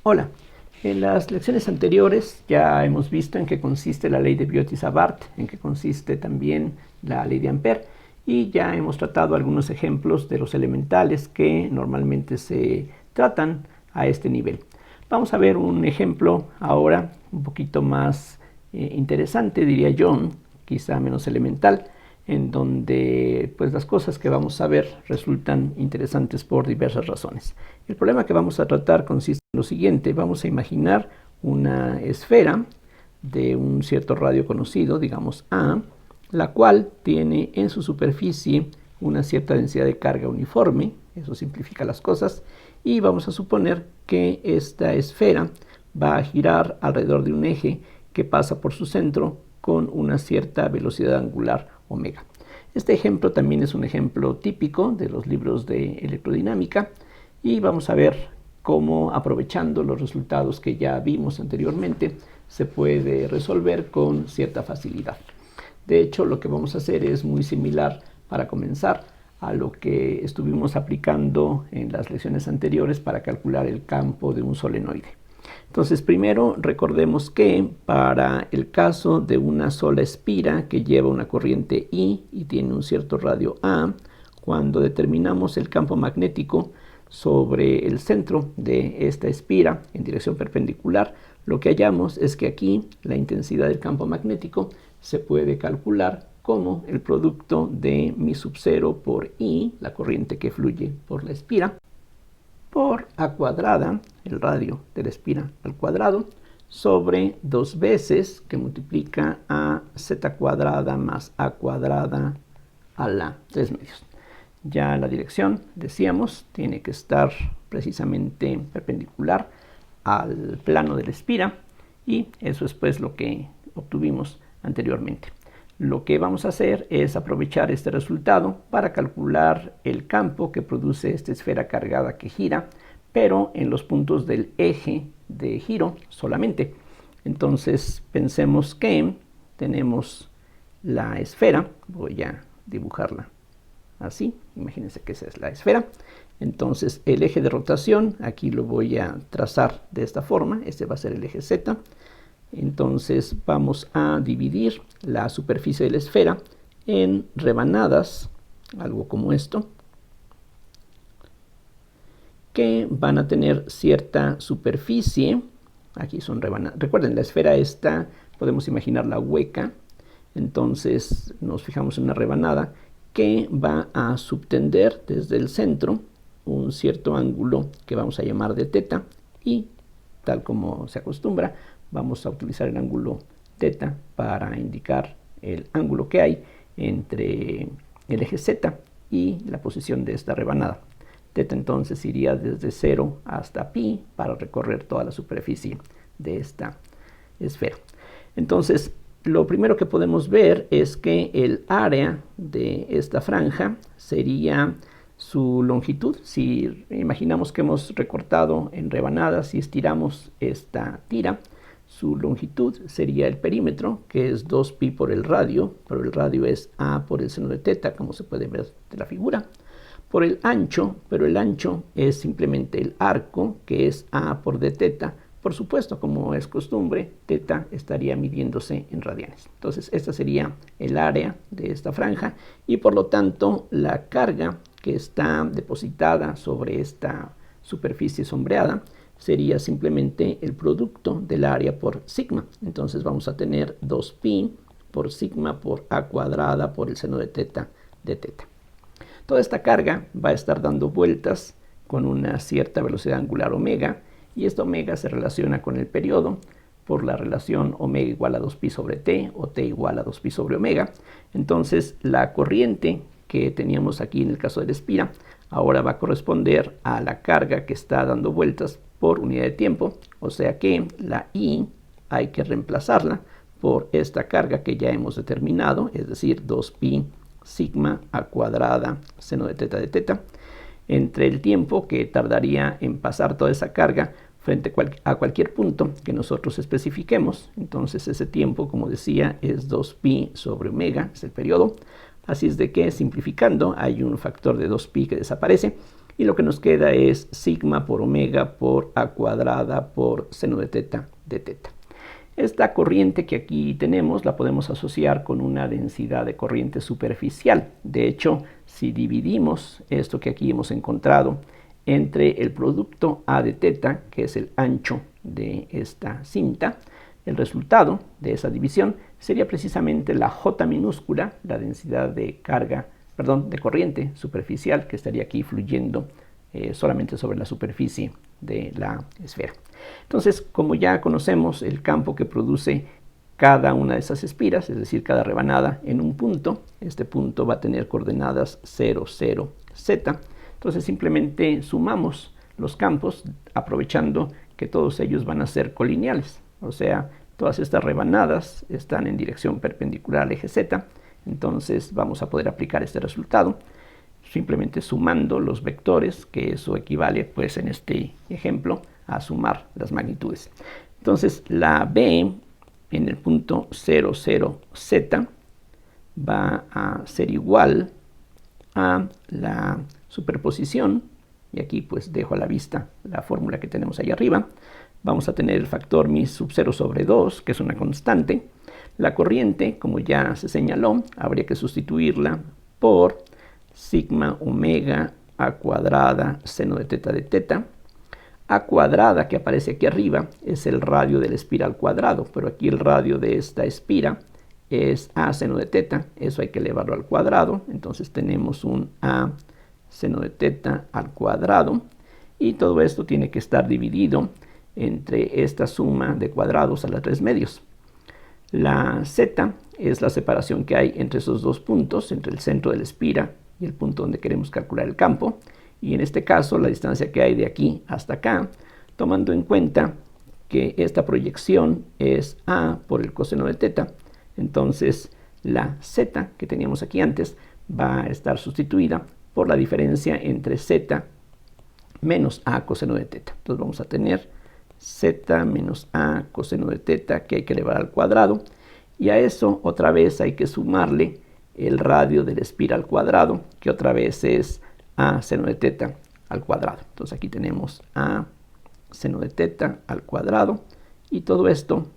Hola, en las lecciones anteriores ya hemos visto en qué consiste la ley de Biot-Savart, en qué consiste también la ley de Ampère, y ya hemos tratado algunos ejemplos de los elementales que normalmente se tratan a este nivel. Vamos a ver un ejemplo ahora un poquito más interesante, diría yo, quizá menos elemental, en donde pues las cosas que vamos a ver resultan interesantes por diversas razones. El problema que vamos a tratar consiste en lo siguiente: vamos a imaginar una esfera de un cierto radio conocido, digamos A, la cual tiene en su superficie una cierta densidad de carga uniforme, eso simplifica las cosas, y vamos a suponer que esta esfera va a girar alrededor de un eje que pasa por su centro con una cierta velocidad angular omega. Este ejemplo también es un ejemplo típico de los libros de electrodinámica y vamos a ver cómo, aprovechando los resultados que ya vimos anteriormente, se puede resolver con cierta facilidad. De hecho, lo que vamos a hacer es muy similar para comenzar a lo que estuvimos aplicando en las lecciones anteriores para calcular el campo de un solenoide. Entonces, primero recordemos que para el caso de una sola espira que lleva una corriente I y tiene un cierto radio A, cuando determinamos el campo magnético sobre el centro de esta espira en dirección perpendicular, lo que hallamos es que aquí la intensidad del campo magnético se puede calcular como el producto de mi sub 0 por I, la corriente que fluye por la espira, por A cuadrada, el radio de la espira al cuadrado, sobre 2 veces que multiplica a z cuadrada más A cuadrada a la 3 medios. Ya la dirección, decíamos, tiene que estar precisamente perpendicular al plano de la espira, y eso es pues lo que obtuvimos anteriormente. Lo que vamos a hacer es aprovechar este resultado para calcular el campo que produce esta esfera cargada que gira, pero en los puntos del eje de giro solamente. Entonces pensemos que tenemos la esfera, voy a dibujarla así, imagínense que esa es la esfera. Entonces el eje de rotación aquí lo voy a trazar de esta forma, este va a ser el eje Z. Entonces vamos a dividir la superficie de la esfera en rebanadas, algo como esto, que van a tener cierta superficie. Aquí son rebanadas. Recuerden, la esfera esta podemos imaginarla hueca, entonces nos fijamos en una rebanada que va a subtender desde el centro un cierto ángulo que vamos a llamar de θ, y tal como se acostumbra, vamos a utilizar el ángulo θ para indicar el ángulo que hay entre el eje Z y la posición de esta rebanada. θ entonces iría desde 0 hasta pi para recorrer toda la superficie de esta esfera. Entonces, lo primero que podemos ver es que el área de esta franja sería su longitud. Si imaginamos que hemos recortado en rebanadas y estiramos esta tira, su longitud sería el perímetro, que es 2pi por el radio, pero el radio es a por el seno de θ, como se puede ver de la figura, por el ancho, pero el ancho es simplemente el arco, que es a por dθ. Por supuesto, como es costumbre, θ estaría midiéndose en radianes. Entonces, esta sería el área de esta franja, y por lo tanto la carga que está depositada sobre esta superficie sombreada sería simplemente el producto del área por sigma. Entonces vamos a tener 2pi por sigma por a cuadrada por el seno de θ de θ. Toda esta carga va a estar dando vueltas con una cierta velocidad angular omega, y esta omega se relaciona con el periodo por la relación omega igual a 2pi sobre t o t igual a 2pi sobre omega. Entonces la corriente que teníamos aquí en el caso de la espira ahora va a corresponder a la carga que está dando vueltas por unidad de tiempo, o sea que la I hay que reemplazarla por esta carga que ya hemos determinado, es decir, 2pi sigma a cuadrada seno de θ de θ, entre el tiempo que tardaría en pasar toda esa carga frente a cualquier punto que nosotros especifiquemos. Entonces ese tiempo, como decía, es 2pi sobre omega, es el periodo. Así es de que, simplificando, hay un factor de 2pi que desaparece, Y lo que nos queda es sigma por omega por a cuadrada por seno de teta de teta. Esta corriente que aquí tenemos la podemos asociar con una densidad de corriente superficial. De hecho, si dividimos esto que aquí hemos encontrado entre el producto A de teta, que es el ancho de esta cinta, el resultado de esa división sería precisamente la J minúscula, la densidad de de corriente superficial que estaría aquí fluyendo solamente sobre la superficie de la esfera. Entonces, como ya conocemos el campo que produce cada una de esas espiras, es decir, cada rebanada en un punto, este punto va a tener coordenadas 0, 0, z. Entonces simplemente sumamos los campos aprovechando que todos ellos van a ser colineales, o sea, todas estas rebanadas están en dirección perpendicular al eje z. Entonces vamos a poder aplicar este resultado simplemente sumando los vectores, que eso equivale pues en este ejemplo a sumar las magnitudes. Entonces la B en el punto 0, 0, z va a ser igual a la superposición, y aquí pues dejo a la vista la fórmula que tenemos ahí arriba. Vamos a tener el factor mi sub 0 sobre 2, que es una constante. La corriente, como ya se señaló, habría que sustituirla por sigma omega a cuadrada seno de teta. A cuadrada, que aparece aquí arriba, es el radio de la espira al cuadrado, pero aquí el radio de esta espira es a seno de teta, eso hay que elevarlo al cuadrado. Entonces tenemos un a seno de teta al cuadrado, y todo esto tiene que estar dividido entre esta suma de cuadrados a las 3 medios. La z es la separación que hay entre esos dos puntos, entre el centro de la espira y el punto donde queremos calcular el campo, y en este caso la distancia que hay de aquí hasta acá, tomando en cuenta que esta proyección es a por el coseno de teta. Entonces la z que teníamos aquí antes va a estar sustituida por la diferencia entre z menos a coseno de teta. Entonces vamos a tener z menos a coseno de teta, que hay que elevar al cuadrado, y a eso otra vez hay que sumarle el radio de la espira al cuadrado, que otra vez es a seno de teta al cuadrado. Entonces aquí tenemos a seno de teta al cuadrado, y todo esto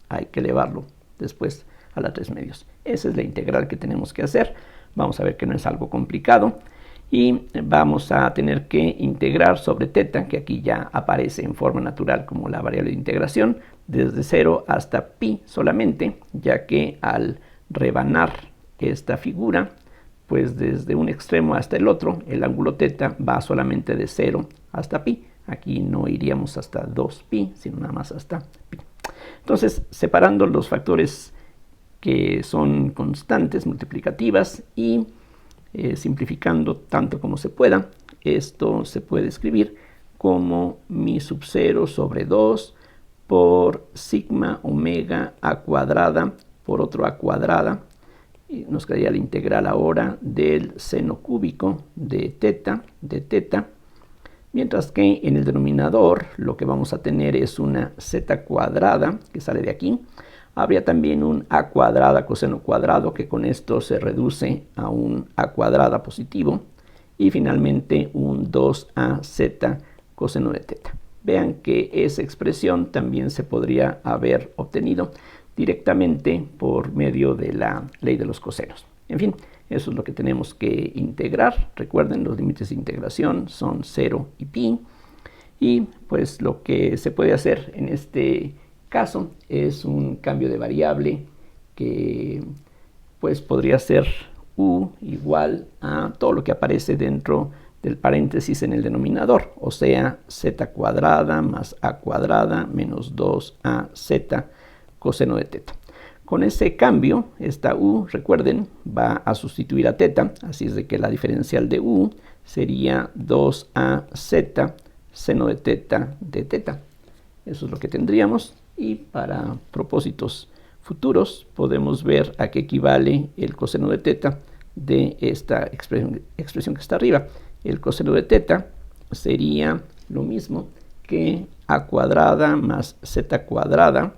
hay que elevarlo después a las 3 medios. Esa es la integral que tenemos que hacer. Vamos a ver que no es algo complicado, y vamos a tener que integrar sobre teta, que aquí ya aparece en forma natural como la variable de integración, desde 0 hasta pi solamente, ya que al rebanar esta figura, pues desde un extremo hasta el otro, el ángulo teta va solamente de 0 hasta pi. Aquí no iríamos hasta 2pi, sino nada más hasta pi. Entonces, separando los factores que son constantes multiplicativas y simplificando tanto como se pueda, esto se puede escribir como mi sub 0 sobre 2 por sigma omega a cuadrada por otro a cuadrada, y nos quedaría la integral ahora del seno cúbico de teta, mientras que en el denominador lo que vamos a tener es una z cuadrada que sale de aquí. Habría también un a cuadrada coseno cuadrado, que con esto se reduce a un a cuadrada positivo, y finalmente un 2az coseno de teta. Vean que esa expresión también se podría haber obtenido directamente por medio de la ley de los cosenos. En fin, eso es lo que tenemos que integrar. Recuerden, los límites de integración son 0 y pi, y pues lo que se puede hacer en este caso es un cambio de variable que pues podría ser u igual a todo lo que aparece dentro del paréntesis en el denominador, o sea, z cuadrada más a cuadrada menos 2az coseno de teta. Con ese cambio, esta u, recuerden, va a sustituir a teta, así es de que la diferencial de u sería 2az seno de teta de teta. Eso es lo que tendríamos, y para propósitos futuros podemos ver a qué equivale el coseno de teta de esta expresión que está arriba. El coseno de teta sería lo mismo que a cuadrada más z cuadrada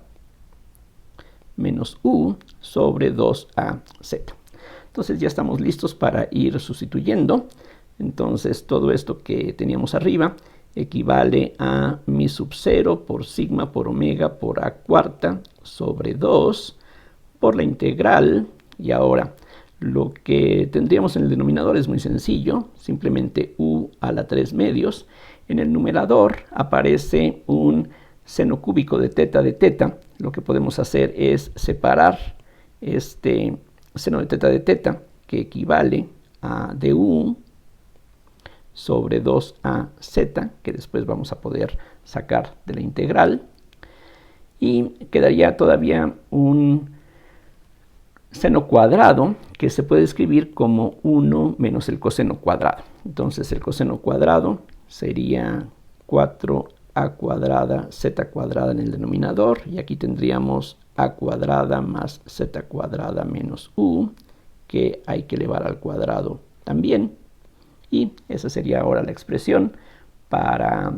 menos u sobre 2az. Entonces ya estamos listos para ir sustituyendo. Entonces todo esto que teníamos arriba equivale a mi sub 0 por sigma por omega por a cuarta sobre 2 por la integral. Y ahora lo que tendríamos en el denominador es muy sencillo, simplemente u a la 3 medios. En el numerador aparece un seno cúbico de teta. Lo que podemos hacer es separar este seno de teta, que equivale a du sobre 2az, que después vamos a poder sacar de la integral. Y quedaría todavía un seno cuadrado que se puede escribir como 1 menos el coseno cuadrado. Entonces el coseno cuadrado sería 4a cuadrada z cuadrada en el denominador, y aquí tendríamos a cuadrada más z cuadrada menos u, que hay que elevar al cuadrado también. Y esa sería ahora la expresión para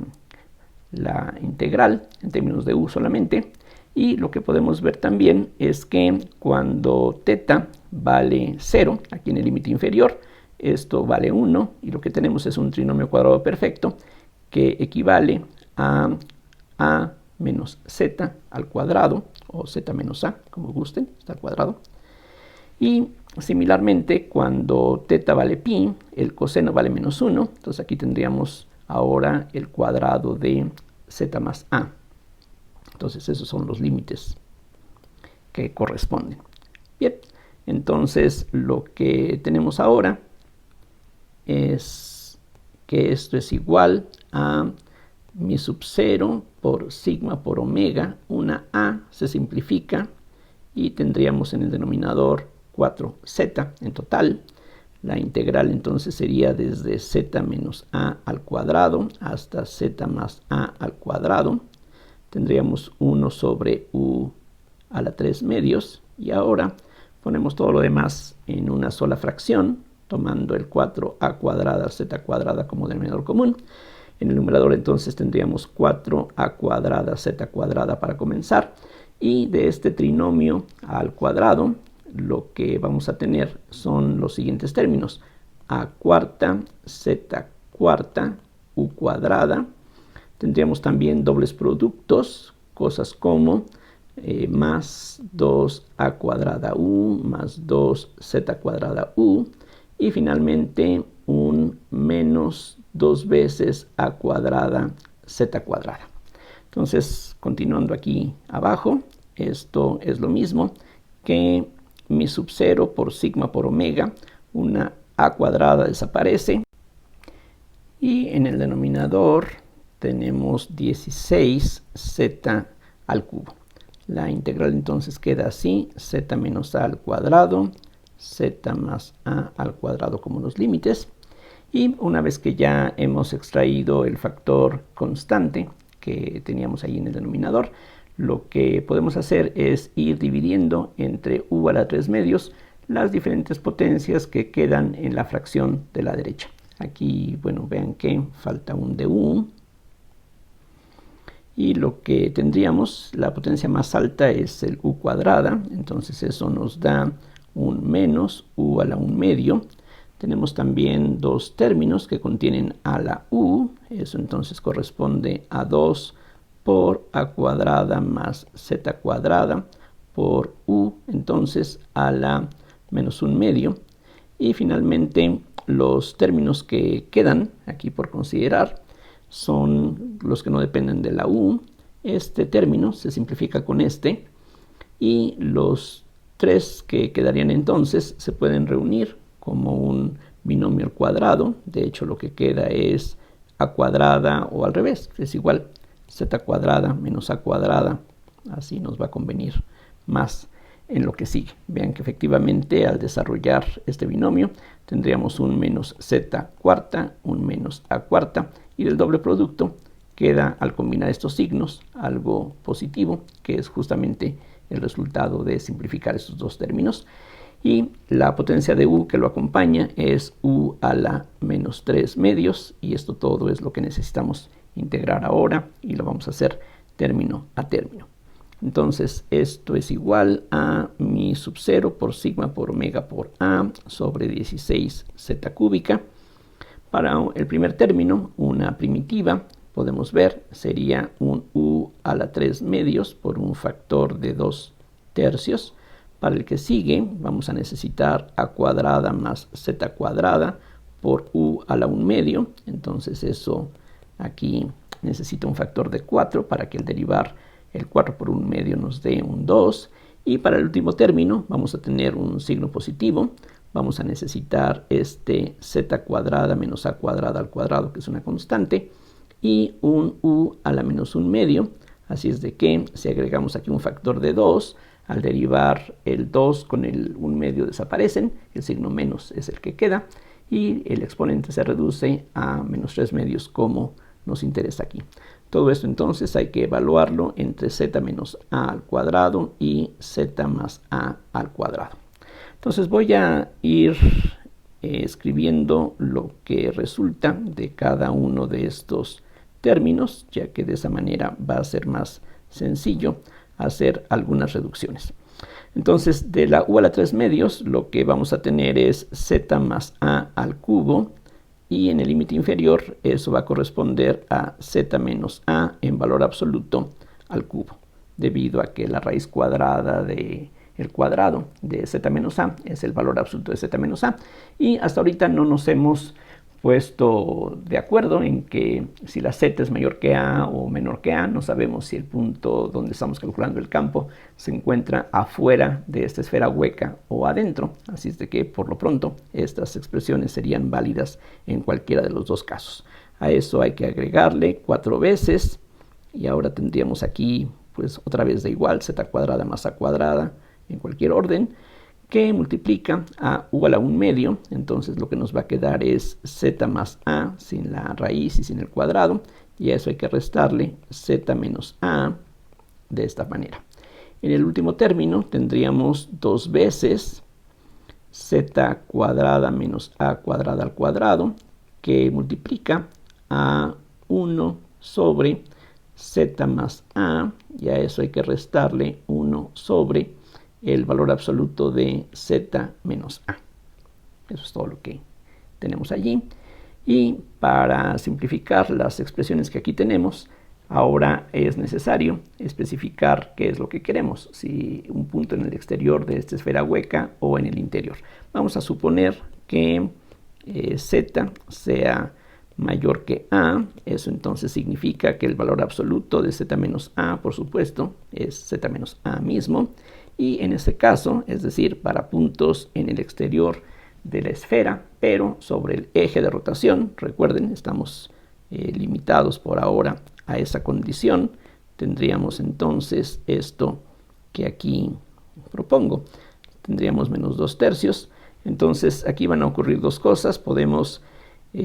la integral en términos de u solamente. Y lo que podemos ver también es que cuando teta vale 0, aquí en el límite inferior, esto vale 1, y lo que tenemos es un trinomio cuadrado perfecto que equivale a menos z al cuadrado, o z menos a, como gusten, está al cuadrado. Y similarmente, cuando teta vale pi, el coseno vale menos 1, entonces aquí tendríamos ahora el cuadrado de z más a. Entonces esos son los límites que corresponden. Bien, entonces lo que tenemos ahora es que esto es igual a mi sub 0 por sigma por omega, una a se simplifica y tendríamos en el denominador 4z en total. La integral entonces sería desde z menos a al cuadrado hasta z más a al cuadrado. Tendríamos 1 sobre u a la 3 medios, y ahora ponemos todo lo demás en una sola fracción, tomando el 4a cuadrada z cuadrada como denominador común. En el numerador entonces tendríamos 4a cuadrada z cuadrada para comenzar, y de este trinomio al cuadrado lo que vamos a tener son los siguientes términos: a cuarta, z cuarta, u cuadrada. Tendríamos también dobles productos, cosas como más 2a cuadrada u más 2z cuadrada u, y finalmente un menos 2 veces a cuadrada z cuadrada. Entonces, continuando aquí abajo, esto es lo mismo que mi sub 0 por sigma por omega, una a cuadrada desaparece, y en el denominador tenemos 16z al cubo. La integral entonces queda así: z menos a al cuadrado, z más a al cuadrado como los límites. Y una vez que ya hemos extraído el factor constante que teníamos ahí en el denominador, lo que podemos hacer es ir dividiendo entre u a la 3 medios las diferentes potencias que quedan en la fracción de la derecha. Aquí, bueno, vean que falta un du, y lo que tendríamos, la potencia más alta es el u cuadrada, entonces eso nos da un menos u a la 1 medio. Tenemos también dos términos que contienen a la u, eso entonces corresponde a 2 por a cuadrada más z cuadrada por u, entonces a la menos 1 medio. Y finalmente los términos que quedan aquí por considerar son los que no dependen de la u. Este término se simplifica con este, y los tres que quedarían entonces se pueden reunir como un binomio al cuadrado. De hecho, lo que queda es a cuadrada, o al revés, es igual z cuadrada menos a cuadrada. Así nos va a convenir más en lo que sigue. Vean que efectivamente al desarrollar este binomio tendríamos un menos z cuarta, un menos a cuarta, y del doble producto queda, al combinar estos signos, algo positivo, que es justamente el resultado de simplificar estos dos términos. Y la potencia de u que lo acompaña es u a la menos 3 medios, y esto todo es lo que necesitamos integrar ahora, y lo vamos a hacer término a término. Entonces esto es igual a mi sub 0 por sigma por omega por a sobre 16z cúbica Para el primer término, una primitiva, podemos ver, sería un u a la 3 medios por un factor de 2 tercios. Para el que sigue, vamos a necesitar a cuadrada más z cuadrada por u a la 1 medio. Entonces eso aquí necesita un factor de 4 para que al derivar el 4 por 1 medio nos dé un 2. Y para el último término vamos a tener un signo positivo. Vamos a necesitar este z cuadrada menos a cuadrada al cuadrado, que es una constante, y un u a la menos 1 medio. Así es de que si agregamos aquí un factor de 2, al derivar el 2 con el 1 medio desaparecen, el signo menos es el que queda, y el exponente se reduce a menos 3 medios como nos interesa aquí. Todo esto entonces hay que evaluarlo entre z menos a al cuadrado y z más a al cuadrado. Entonces voy a ir escribiendo lo que resulta de cada uno de estos términos, ya que de esa manera va a ser más sencillo hacer algunas reducciones. Entonces, de la u a la 3 medios, lo que vamos a tener es z más a al cubo, y en el límite inferior eso va a corresponder a z menos a en valor absoluto al cubo, debido a que la raíz cuadrada del cuadrado de z menos a es el valor absoluto de z menos a, y hasta ahorita no nos hemos puesto de acuerdo en que si la z es mayor que a o menor que a, no sabemos si el punto donde estamos calculando el campo se encuentra afuera de esta esfera hueca o adentro. Así es de que por lo pronto estas expresiones serían válidas en cualquiera de los dos casos. A eso hay que agregarle 4 veces, y ahora tendríamos aquí pues otra vez de igual z cuadrada más a cuadrada en cualquier orden, que multiplica a u a la 1 medio. Entonces lo que nos va a quedar es z más a sin la raíz y sin el cuadrado, y a eso hay que restarle z menos a de esta manera. En el último término tendríamos 2 veces z cuadrada menos a cuadrada al cuadrado, que multiplica a 1 sobre z más a, y a eso hay que restarle 1 sobre el valor absoluto de z menos a. Eso es todo lo que tenemos allí. Y para simplificar las expresiones que aquí tenemos, ahora es necesario especificar qué es lo que queremos, si un punto en el exterior de esta esfera hueca o en el interior. Vamos a suponer que z sea mayor que a. Eso entonces significa que el valor absoluto de z menos a, por supuesto, es z menos a mismo. Y en este caso, es decir, para puntos en el exterior de la esfera, pero sobre el eje de rotación, recuerden, estamos limitados por ahora a esa condición, tendríamos entonces esto que aquí propongo. Tendríamos menos 2 tercios. Entonces aquí van a ocurrir dos cosas. Podemos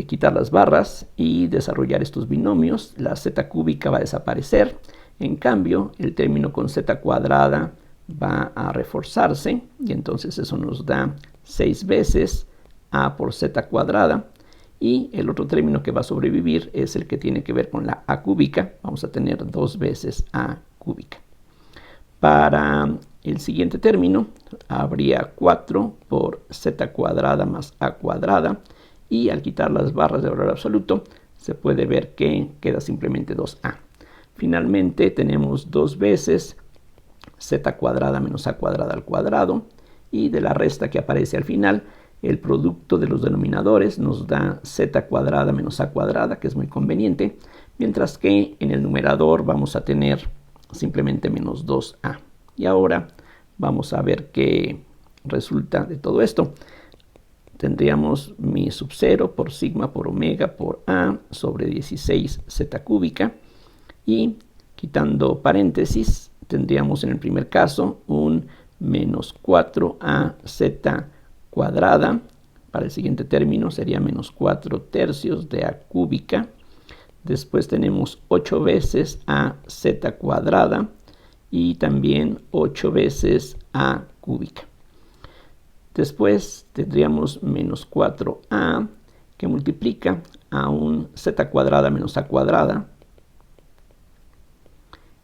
quitar las barras y desarrollar estos binomios. La z cúbica va a desaparecer. En cambio, el término con z cuadrada va a reforzarse, y entonces eso nos da 6 veces a por z cuadrada, y el otro término que va a sobrevivir es el que tiene que ver con la a cúbica. Vamos a tener 2 veces a cúbica. Para el siguiente término habría 4 por z cuadrada más a cuadrada, y al quitar las barras de valor absoluto se puede ver que queda simplemente 2a. Finalmente tenemos 2 veces z cuadrada menos a cuadrada al cuadrado, y de la resta que aparece al final, el producto de los denominadores nos da z cuadrada menos a cuadrada, que es muy conveniente, mientras que en el numerador vamos a tener simplemente menos 2a. Y ahora vamos a ver qué resulta de todo esto. Tendríamos mi sub 0 por sigma por omega por a sobre 16z cúbica, y quitando paréntesis tendríamos en el primer caso un menos 4az cuadrada. Para el siguiente término sería menos 4 tercios de a cúbica. Después tenemos 8 veces az cuadrada y también 8 veces a cúbica. Después tendríamos menos 4a que multiplica a un z cuadrada menos a cuadrada.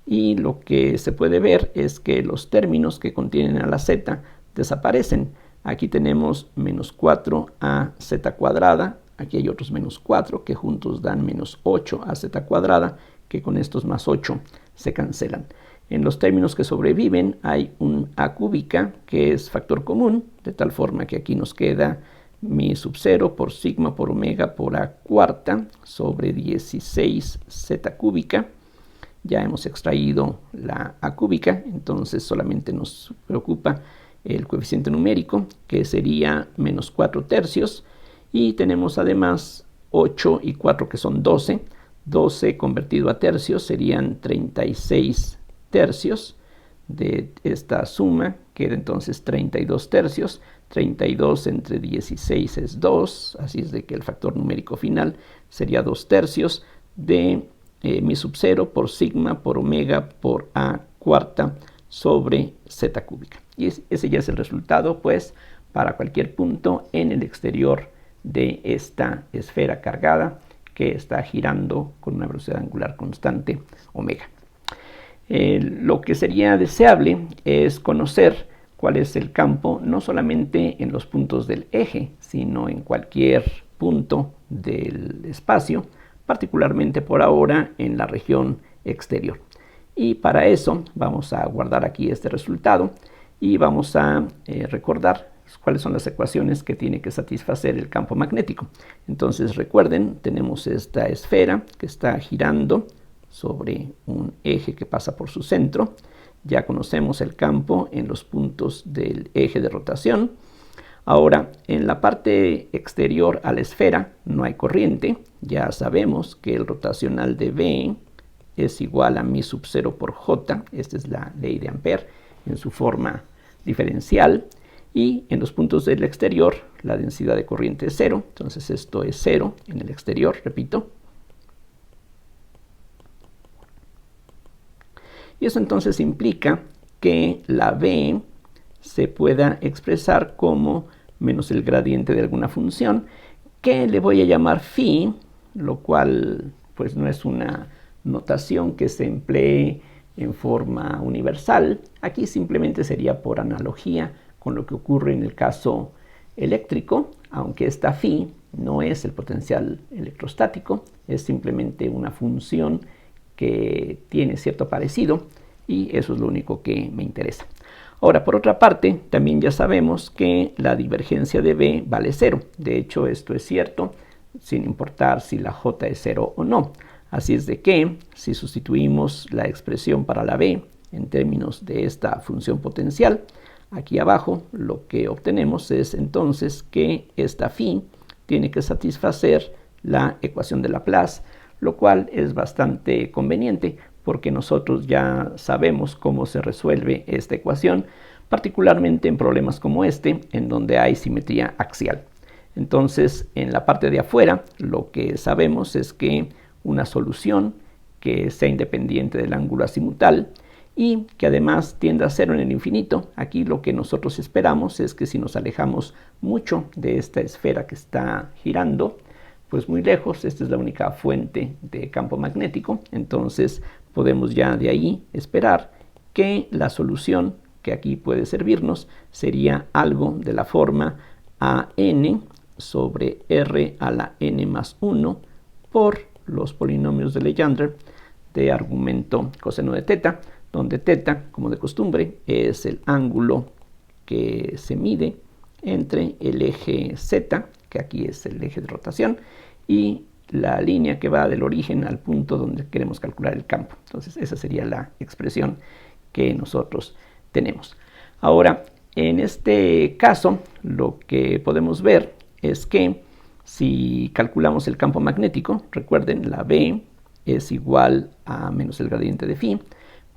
Y lo que se puede ver es que los términos que contienen a la z desaparecen. Aquí tenemos menos 4az cuadrada aquí hay otros menos 4 que juntos dan menos 8 a z cuadrada, que con estos más 8 se cancelan. En los términos que sobreviven hay un a cúbica que es factor común, de tal forma que aquí nos queda mi sub 0 por sigma por omega por a cuarta sobre 16 z cúbica. Ya hemos extraído la a cúbica, entonces solamente nos preocupa el coeficiente numérico, que sería menos 4 tercios. Y tenemos además 8 y 4 que son 12. 12 convertido a tercios serían 36 tercios. De esta suma queda entonces 32 tercios. 32 entre 16 es 2, así es de que el factor numérico final sería 2 tercios de mi sub 0 por sigma por omega por a cuarta sobre z cúbica. Y ese ya es el resultado, pues, para cualquier punto en el exterior de esta esfera cargada que está girando con una velocidad angular constante omega. Lo que sería deseable es conocer cuál es el campo, no solamente en los puntos del eje, sino en cualquier punto del espacio, particularmente por ahora en la región exterior. Y para eso vamos a guardar aquí este resultado y vamos a recordar cuáles son las ecuaciones que tiene que satisfacer el campo magnético. Entonces recuerden, tenemos esta esfera que está girando sobre un eje que pasa por su centro. Ya conocemos el campo en los puntos del eje de rotación. Ahora, en la parte exterior a la esfera no hay corriente. Ya sabemos que el rotacional de B es igual a mi sub 0 por J. Esta es la ley de Ampère en su forma diferencial. Y en los puntos del exterior la densidad de corriente es 0. Entonces esto es 0 en el exterior, repito. Y eso entonces implica que la B se pueda expresar como menos el gradiente de alguna función, que le voy a llamar phi, lo cual pues no es una notación que se emplee en forma universal. Aquí simplemente sería por analogía con lo que ocurre en el caso eléctrico, aunque esta phi no es el potencial electrostático, es simplemente una función que tiene cierto parecido, y eso es lo único que me interesa. Ahora, por otra parte, también ya sabemos que la divergencia de B vale 0. De hecho, esto es cierto sin importar si la J es 0 o no. Así es de que, si sustituimos la expresión para la B en términos de esta función potencial, aquí abajo lo que obtenemos es entonces que esta phi tiene que satisfacer la ecuación de Laplace, lo cual es bastante conveniente porque nosotros ya sabemos cómo se resuelve esta ecuación, particularmente en problemas como este, en donde hay simetría axial. Entonces, en la parte de afuera, lo que sabemos es que una solución que sea independiente del ángulo azimutal y que además tienda a 0 en el infinito. Aquí lo que nosotros esperamos es que si nos alejamos mucho de esta esfera que está girando, pues muy lejos, esta es la única fuente de campo magnético, entonces podemos ya de ahí esperar que la solución que aquí puede servirnos sería algo de la forma AN sobre R a la n más 1 por los polinomios de Legendre de argumento coseno de teta, donde teta, como de costumbre, es el ángulo que se mide entre el eje Z, que aquí es el eje de rotación, y la línea que va del origen al punto donde queremos calcular el campo. Entonces esa sería la expresión que nosotros tenemos. Ahora, en este caso, lo que podemos ver es que si calculamos el campo magnético, recuerden, la B es igual a menos el gradiente de phi,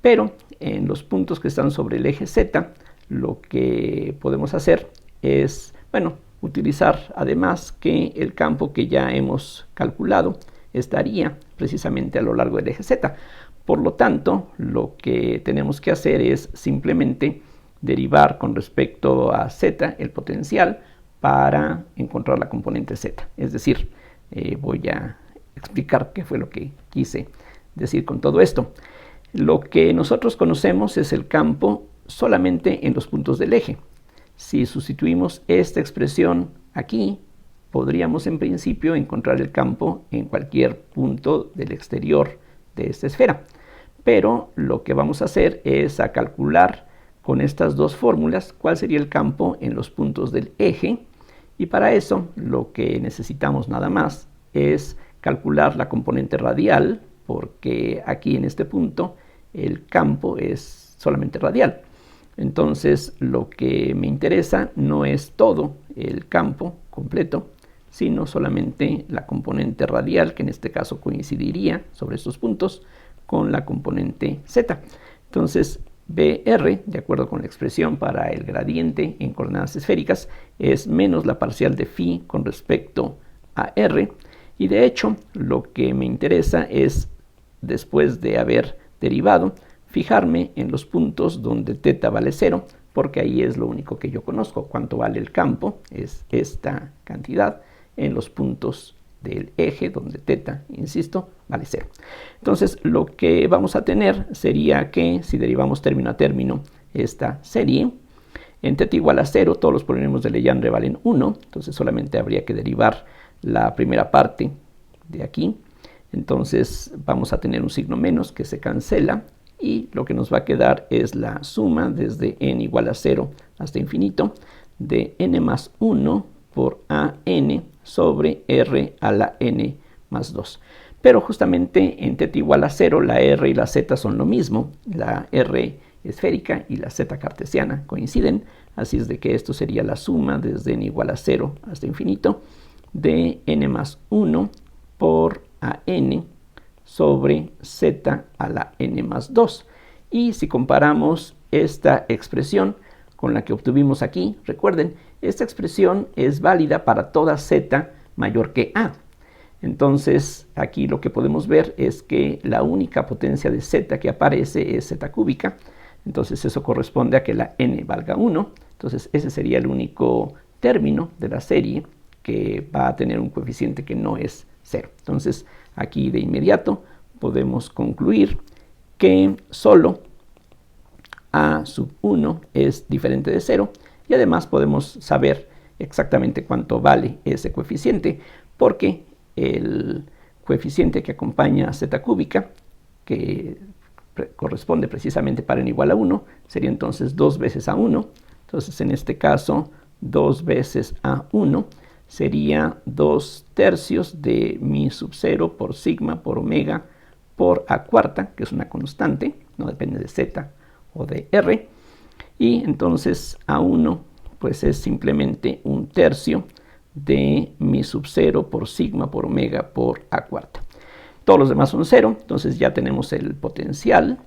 pero en los puntos que están sobre el eje Z, lo que podemos hacer es, utilizar además que el campo que ya hemos calculado estaría precisamente a lo largo del eje Z. Por lo tanto, lo que tenemos que hacer es simplemente derivar con respecto a Z el potencial para encontrar la componente Z. Es decir, voy a explicar qué fue lo que quise decir con todo esto. Lo que nosotros conocemos es el campo solamente en los puntos del eje. Si sustituimos esta expresión aquí podríamos en principio encontrar el campo en cualquier punto del exterior de esta esfera. Pero lo que vamos a hacer es a calcular con estas dos fórmulas cuál sería el campo en los puntos del eje, y para eso lo que necesitamos nada más es calcular la componente radial, porque aquí en este punto el campo es solamente radial. Entonces lo que me interesa no es todo el campo completo, sino solamente la componente radial, que en este caso coincidiría sobre estos puntos con la componente z. Entonces BR, de acuerdo con la expresión para el gradiente en coordenadas esféricas, es menos la parcial de phi con respecto a r, y de hecho lo que me interesa es, después de haber derivado, fijarme en los puntos donde θ vale 0, porque ahí es lo único que yo conozco. Cuánto vale el campo es esta cantidad en los puntos del eje donde θ, insisto, vale 0. Entonces lo que vamos a tener sería que si derivamos término a término esta serie, en θ igual a 0 todos los polinomios de Legendre valen 1, entonces solamente habría que derivar la primera parte de aquí. Entonces vamos a tener un signo menos que se cancela, y lo que nos va a quedar es la suma desde n igual a 0 hasta infinito de n más 1 por a n sobre r a la n más 2. Pero justamente en θ igual a 0 la r y la z son lo mismo, la r esférica y la z cartesiana coinciden, así es de que esto sería la suma desde n igual a 0 hasta infinito de n más 1 por a n sobre z a la n más 2. Y si comparamos esta expresión con la que obtuvimos aquí, recuerden, esta expresión es válida para toda z mayor que a. Entonces aquí lo que podemos ver es que la única potencia de z que aparece es z cúbica. Entonces eso corresponde a que la n valga 1. Entonces ese sería el único término de la serie que va a tener un coeficiente que no es 0. Entonces aquí de inmediato podemos concluir que solo a sub 1 es diferente de 0, y además podemos saber exactamente cuánto vale ese coeficiente, porque el coeficiente que acompaña a z cúbica, que corresponde precisamente para n igual a 1, sería entonces 2 veces a 1. Entonces en este caso 2 veces a 1 sería 2 tercios de mi sub 0 por sigma por omega por a cuarta, que es una constante, no depende de z o de r, y entonces a1 pues es simplemente un tercio de mi sub 0 por sigma por omega por a cuarta. Todos los demás son 0, entonces ya tenemos el potencial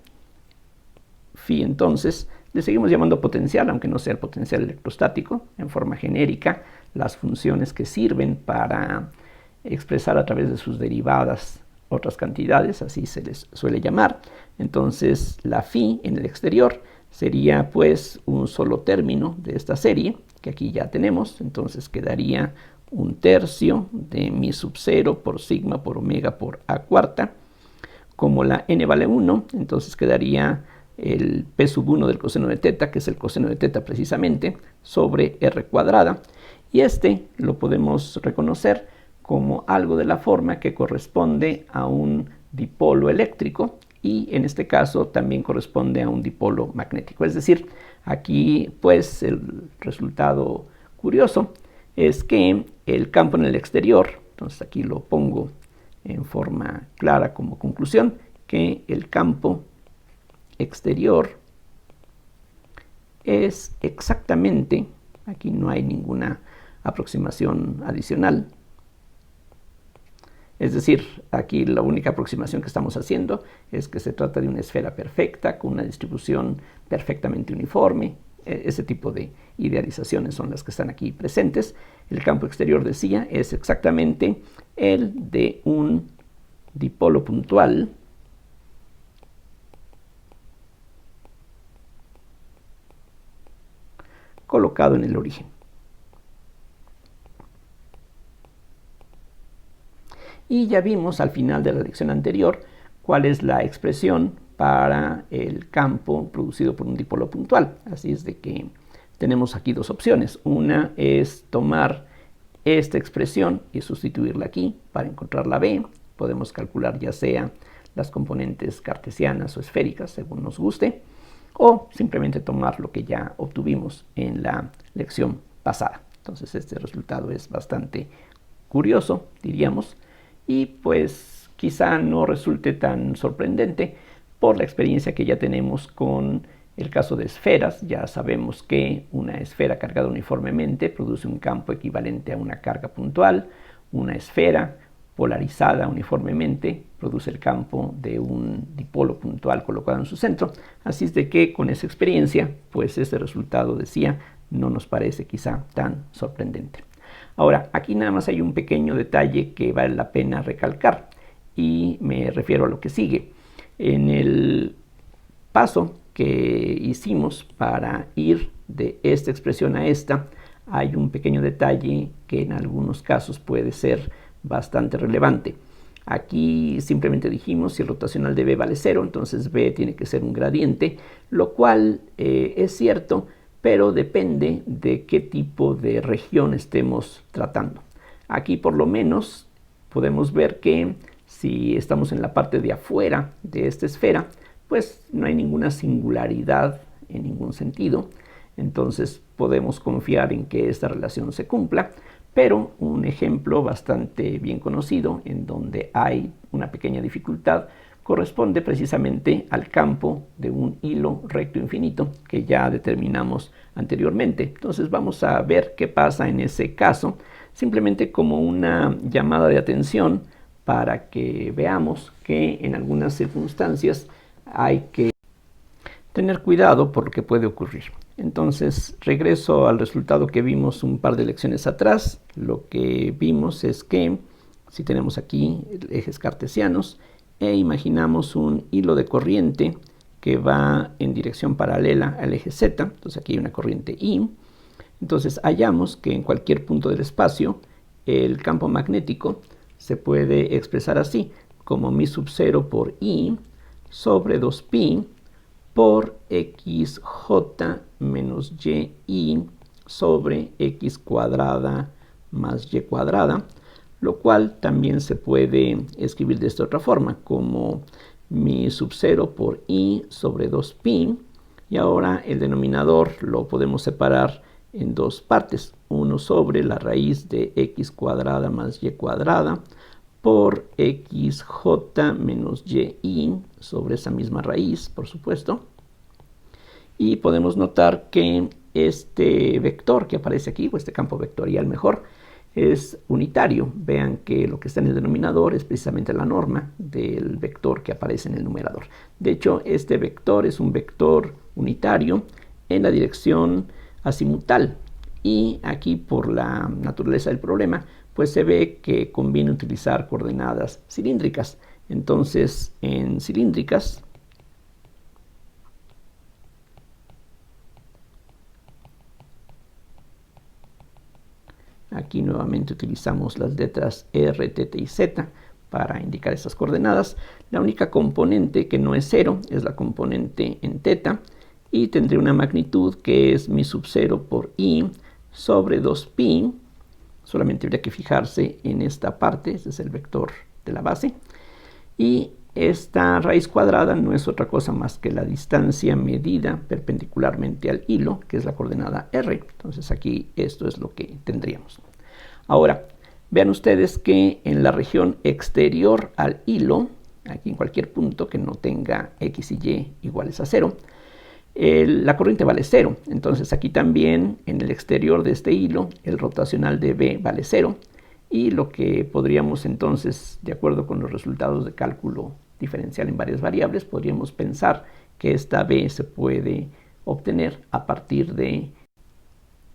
phi. Entonces le seguimos llamando potencial, aunque no sea el potencial electrostático, en forma genérica, las funciones que sirven para expresar a través de sus derivadas otras cantidades, así se les suele llamar. Entonces la phi en el exterior sería pues un solo término de esta serie, que aquí ya tenemos. Entonces quedaría un tercio de mi sub 0 por sigma por omega por a cuarta. Como la n vale 1, entonces quedaría el p sub 1 del coseno de θ, que es el coseno de θ precisamente, sobre r cuadrada. Y este lo podemos reconocer como algo de la forma que corresponde a un dipolo eléctrico, y en este caso también corresponde a un dipolo magnético. Es decir, aquí pues el resultado curioso es que el campo en el exterior, entonces aquí lo pongo en forma clara como conclusión, que el campo exterior es exactamente, aquí no hay ninguna aproximación adicional, es decir, aquí la única aproximación que estamos haciendo es que se trata de una esfera perfecta con una distribución perfectamente uniforme. Ese tipo de idealizaciones son las que están aquí presentes. El campo exterior, decía, es exactamente el de un dipolo puntual colocado en el origen. Y ya vimos al final de la lección anterior cuál es la expresión para el campo producido por un dipolo puntual. Así es de que tenemos aquí dos opciones. Una es tomar esta expresión y sustituirla aquí para encontrar la b. Podemos calcular ya sea las componentes cartesianas o esféricas, según nos guste, o simplemente tomar lo que ya obtuvimos en la lección pasada. Entonces este resultado es bastante curioso, diríamos, y pues quizá no resulte tan sorprendente por la experiencia que ya tenemos con el caso de esferas. Ya sabemos que una esfera cargada uniformemente produce un campo equivalente a una carga puntual. Una esfera polarizada uniformemente produce el campo de un dipolo puntual colocado en su centro. Así es de que con esa experiencia, pues ese resultado, decía, no nos parece quizá tan sorprendente. Ahora, aquí nada más hay un pequeño detalle que vale la pena recalcar, y me refiero a lo que sigue. En el paso que hicimos para ir de esta expresión a esta, hay un pequeño detalle que en algunos casos puede ser bastante relevante. Aquí simplemente dijimos si el rotacional de b vale 0, entonces b tiene que ser un gradiente, lo cual es cierto, pero depende de qué tipo de región estemos tratando. Aquí por lo menos podemos ver que si estamos en la parte de afuera de esta esfera, pues no hay ninguna singularidad en ningún sentido. Entonces podemos confiar en que esta relación se cumpla, pero un ejemplo bastante bien conocido en donde hay una pequeña dificultad corresponde precisamente al campo de un hilo recto infinito que ya determinamos anteriormente. Entonces vamos a ver qué pasa en ese caso, simplemente como una llamada de atención para que veamos que en algunas circunstancias hay que tener cuidado por lo que puede ocurrir. Entonces regreso al resultado que vimos un par de lecciones atrás. Lo que vimos es que si tenemos aquí ejes cartesianos e imaginamos un hilo de corriente que va en dirección paralela al eje z, entonces aquí hay una corriente I, entonces hallamos que en cualquier punto del espacio el campo magnético se puede expresar así, como mi sub 0 por I sobre 2pi por xj menos yi sobre x cuadrada más y cuadrada, lo cual también se puede escribir de esta otra forma, como mi sub 0 por i sobre 2pi, y ahora el denominador lo podemos separar en dos partes, uno sobre la raíz de x cuadrada más y cuadrada por xj menos yi sobre esa misma raíz, por supuesto. Y podemos notar que este vector que aparece aquí, o este campo vectorial mejor, es unitario. Vean que lo que está en el denominador es precisamente la norma del vector que aparece en el numerador. De hecho, este vector es un vector unitario en la dirección azimutal. Y aquí, por la naturaleza del problema, pues se ve que conviene utilizar coordenadas cilíndricas. Entonces, en cilíndricas, aquí nuevamente utilizamos las letras R, θ y Z para indicar estas coordenadas. La única componente que no es 0 es la componente en θ, y tendré una magnitud que es mi sub 0 por i sobre 2pi. Solamente habría que fijarse en esta parte, este es el vector de la base. Y esta raíz cuadrada no es otra cosa más que la distancia medida perpendicularmente al hilo, que es la coordenada r. Entonces aquí esto es lo que tendríamos. Ahora, vean ustedes que en la región exterior al hilo, aquí en cualquier punto que no tenga x y y iguales a 0, la corriente vale 0. Entonces aquí también en el exterior de este hilo el rotacional de b vale 0. Y lo que podríamos entonces, de acuerdo con los resultados de cálculo diferencial en varias variables, podríamos pensar que esta b se puede obtener a partir de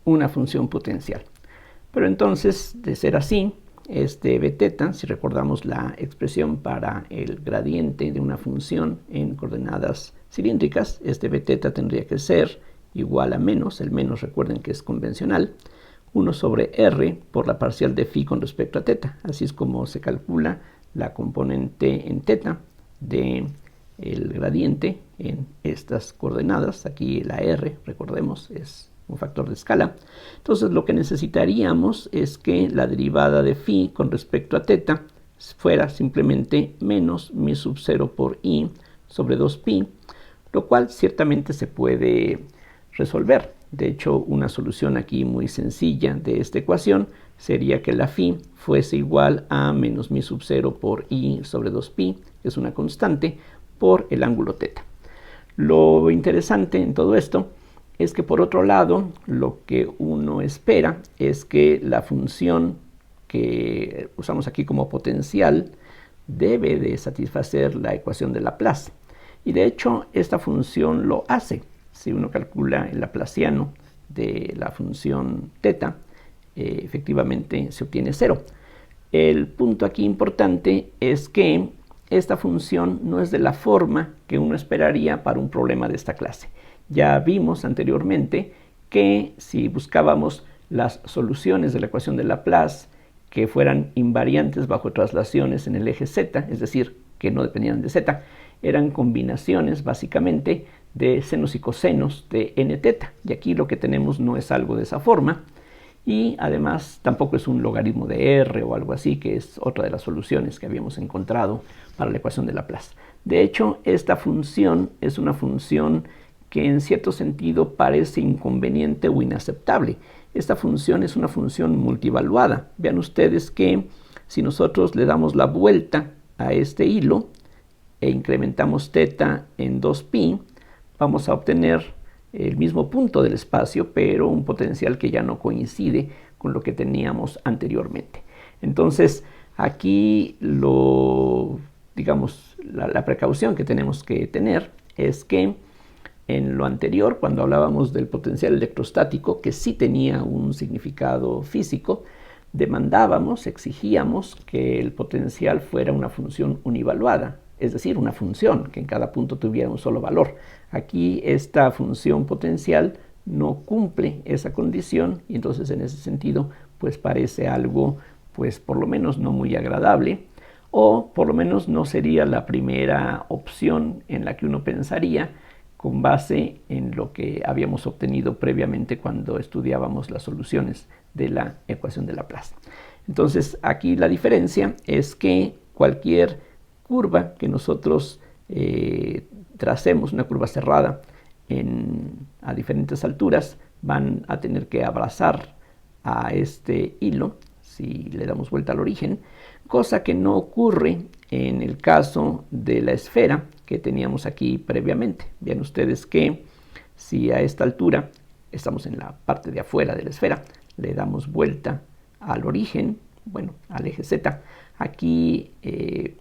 una función potencial. Pero entonces, de ser así, este bθ, si recordamos la expresión para el gradiente de una función en coordenadas cilíndricas, este bθ tendría que ser igual a menos, el menos recuerden que es convencional, 1 sobre r por la parcial de phi con respecto a θ. Así es como se calcula la componente en θ de el gradiente en estas coordenadas. Aquí la r, recordemos, es un factor de escala. Entonces lo que necesitaríamos es que la derivada de phi con respecto a teta fuera simplemente menos mi sub 0 por i sobre 2pi, lo cual ciertamente se puede resolver. De hecho, una solución aquí muy sencilla de esta ecuación sería que la phi fuese igual a menos mi sub 0 por i sobre 2pi, que es una constante, por el ángulo teta. Lo interesante en todo esto es que por otro lado, lo que uno espera es que la función que usamos aquí como potencial debe de satisfacer la ecuación de Laplace. Y de hecho, esta función lo hace. Si uno calcula el laplaciano de la función teta, efectivamente se obtiene 0. El punto aquí importante es que esta función no es de la forma que uno esperaría para un problema de esta clase. Ya vimos anteriormente que si buscábamos las soluciones de la ecuación de Laplace que fueran invariantes bajo traslaciones en el eje z, es decir, que no dependían de z, eran combinaciones básicamente de senos y cosenos de n teta. Y aquí lo que tenemos no es algo de esa forma, y además tampoco es un logaritmo de r o algo así, que es otra de las soluciones que habíamos encontrado para la ecuación de Laplace. De hecho, esta función es una función que en cierto sentido parece inconveniente o inaceptable. Esta función es una función multivaluada. Vean ustedes que si nosotros le damos la vuelta a este hilo e incrementamos teta en 2pi, vamos a obtener el mismo punto del espacio, pero un potencial que ya no coincide con lo que teníamos anteriormente. Entonces, aquí la precaución que tenemos que tener es que en lo anterior, cuando hablábamos del potencial electrostático, que sí tenía un significado físico, exigíamos que el potencial fuera una función univaluada, es decir, una función que en cada punto tuviera un solo valor. Aquí esta función potencial no cumple esa condición, y entonces en ese sentido pues parece algo pues por lo menos no muy agradable, o por lo menos no sería la primera opción en la que uno pensaría con base en lo que habíamos obtenido previamente cuando estudiábamos las soluciones de la ecuación de Laplace. Entonces aquí la diferencia es que cualquier curva que nosotros tracemos, una curva cerrada a diferentes alturas, van a tener que abrazar a este hilo si le damos vuelta al origen, cosa que no ocurre en el caso de la esfera que teníamos aquí previamente. Vean ustedes que si a esta altura estamos en la parte de afuera de la esfera, le damos vuelta al origen, bueno, al eje z, aquí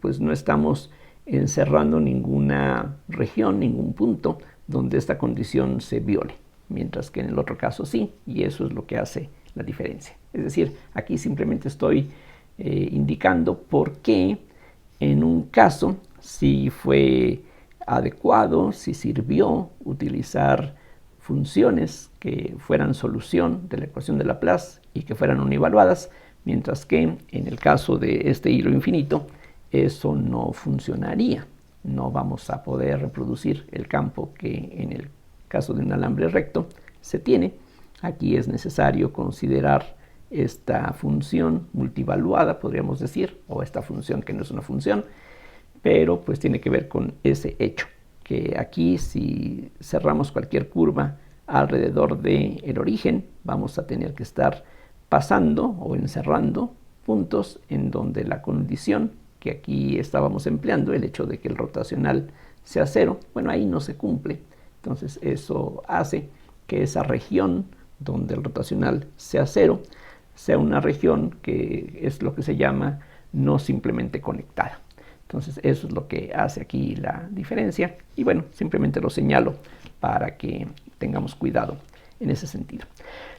pues no estamos encerrando ninguna región, ningún punto donde esta condición se viole, mientras que en el otro caso sí, y eso es lo que hace la diferencia. Es decir, aquí simplemente estoy indicando por qué en un caso sí fue adecuado, sí sirvió utilizar funciones que fueran solución de la ecuación de Laplace y que fueran univaluadas, mientras que en el caso de este hilo infinito eso no funcionaría. No vamos a poder reproducir el campo que en el caso de un alambre recto se tiene. Aquí es necesario considerar esta función multivaluada, podríamos decir, o esta función que no es una función, pero pues tiene que ver con ese hecho, que aquí si cerramos cualquier curva alrededor del origen, vamos a tener que estar pasando o encerrando puntos en donde la condición que aquí estábamos empleando, el hecho de que el rotacional sea 0, bueno, ahí no se cumple. Entonces eso hace que esa región donde el rotacional sea 0 sea una región que es lo que se llama no simplemente conectada. Entonces eso es lo que hace aquí la diferencia, y bueno, simplemente lo señalo para que tengamos cuidado en ese sentido.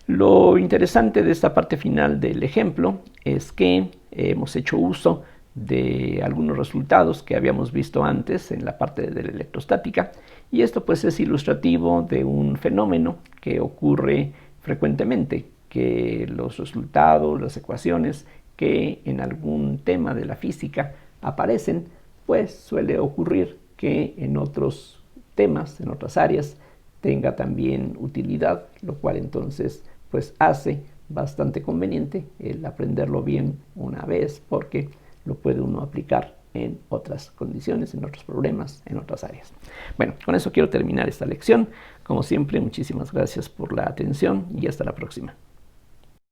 Lo interesante de esta parte final del ejemplo es que hemos hecho uso de algunos resultados que habíamos visto antes en la parte de la electrostática, y esto pues es ilustrativo de un fenómeno que ocurre frecuentemente, que los resultados, las ecuaciones que en algún tema de la física aparecen, pues suele ocurrir que en otros temas, en otras áreas, tenga también utilidad, lo cual entonces pues hace bastante conveniente el aprenderlo bien una vez, porque lo puede uno aplicar en otras condiciones, en otros problemas, en otras áreas. Bueno, con eso quiero terminar esta lección. Como siempre, muchísimas gracias por la atención y hasta la próxima.